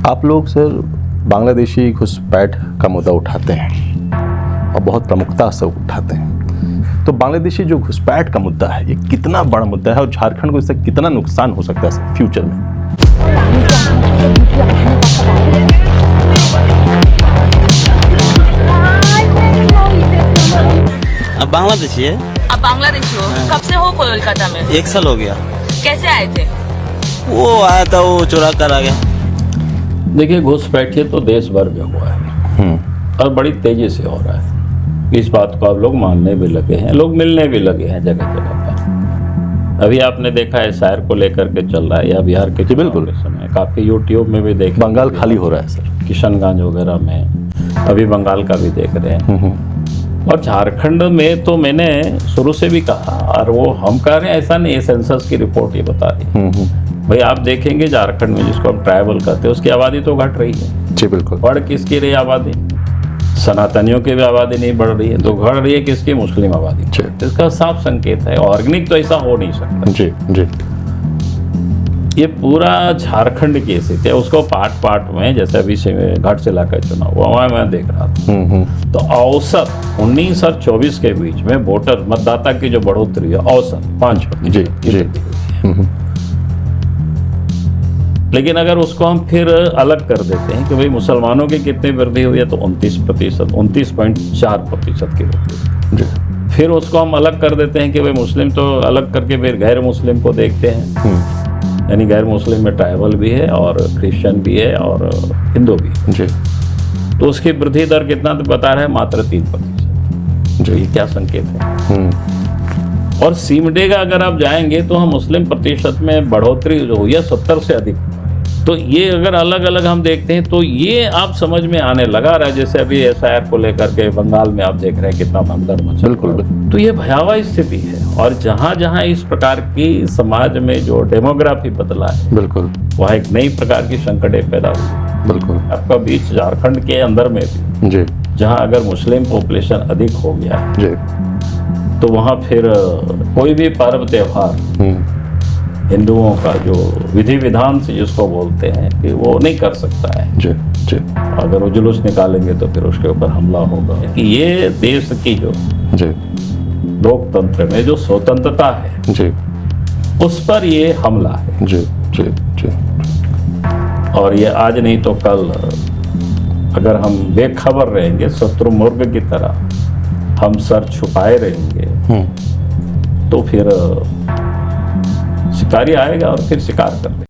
आप लोग सर बांग्लादेशी घुसपैठ का मुद्दा उठाते हैं और बहुत प्रमुखता से उठाते हैं। तो बांग्लादेशी जो घुसपैठ का मुद्दा है ये कितना बड़ा मुद्दा है और झारखंड को इससे कितना नुकसान हो सकता है फ्यूचर में? अब बांग्लादेशी है। आप बांग्लादेशी हो? कब से हो कोलकाता में? 1 साल हो गया। कैसे आए थे? वो आया था, वो चुरा कर आ गया। देखिए, घुसपैठिए तो देश भर में हुआ है और बड़ी तेजी से हो रहा है। इस बात को आप लोग मानने भी लगे हैं, लोग मिलने भी लगे हैं जगह जगह पर। अभी आपने देखा है शायर को लेकर के चल रहा है, या बिहार के बिल्कुल समय काफी यूट्यूब में भी देख, बंगाल खाली हो रहा है सर, किशनगंज वगैरह में, अभी बंगाल का भी देख रहे हैं। और झारखंड में तो मैंने शुरू से भी कहा, और वो हम कह रहे हैं ऐसा नहीं है, सेंसस की रिपोर्ट ये बता रही है। भाई आप देखेंगे झारखंड में जिसको हम ट्राइबल कहते हैं उसकी आबादी तो घट रही है। जी बिल्कुल। बढ़ किसकी रही आबादी? सनातनियों की भी आबादी नहीं बढ़ रही है, तो घट रही है किसकी? मुस्लिम आबादी। तो इसका साफ संकेत है, ऑर्गेनिक तो ऐसा हो नहीं सकता। जी जी। ये पूरा झारखंड की स्थिति है, उसको पार्ट पार्ट में, जैसे अभी से घाट से इलाका चुनाव हुआ, वहाँ मैं देख रहा था। तो औसत 19 और 24 के बीच में वोटर मतदाता की जो बढ़ोतरी है औसत 5%। जी जी। लेकिन अगर उसको हम फिर अलग कर देते हैं कि भाई मुसलमानों की कितनी वृद्धि हुई है, तो 29%, 29.4% की वृद्धि। जी। फिर उसको हम अलग कर देते हैं कि भाई मुस्लिम, तो अलग करके फिर गैर मुस्लिम को देखते हैं। यानी गैर मुस्लिम में ट्राइबल भी है और क्रिश्चियन भी है और हिंदू भी है। जी। तो उसकी वृद्धि दर कितना तो बता रहा है? मात्र 3%। जी। ये क्या संकेत है? और सिमडेगा अगर आप जाएंगे तो हम मुस्लिम प्रतिशत में बढ़ोतरी जो हुई है 70 से अधिक। तो ये अगर अलग अलग हम देखते हैं तो ये आप समझ में आने लगा रहा है। जैसे अभी एसआईआर को लेकर के बंगाल में आप देख रहे हैं कितना भगदड़ मचा। बिल्कुल। तो ये भयावह स्थिति है, और जहाँ जहाँ इस प्रकार की समाज में जो डेमोग्राफी बदला है, बिल्कुल वहाँ एक नई प्रकार की संकटें पैदा हुई। बिल्कुल। आपका बीच झारखंड के अंदर में भी, जी, जहाँ अगर मुस्लिम पॉपुलेशन अधिक हो गया है, जी, तो वहाँ फिर कोई भी पर्व त्योहार हिंदुओं का जो विधि विधान से जिसको बोलते हैं कि वो नहीं कर सकता है। जी, जी, अगर वो जुलूस निकालेंगे तो फिर उसके ऊपर हमला होगा। कि ये देश की जो जी, लोकतंत्र में जो स्वतंत्रता है, जी, उस पर ये हमला है। जी, जी, जी। और ये आज नहीं तो कल अगर हम बेखबर रहेंगे, शत्रु मुर्ग की तरह हम सर छुपाए रहेंगे, तो फिर शिकारी आएगा और फिर शिकार कर लेगा।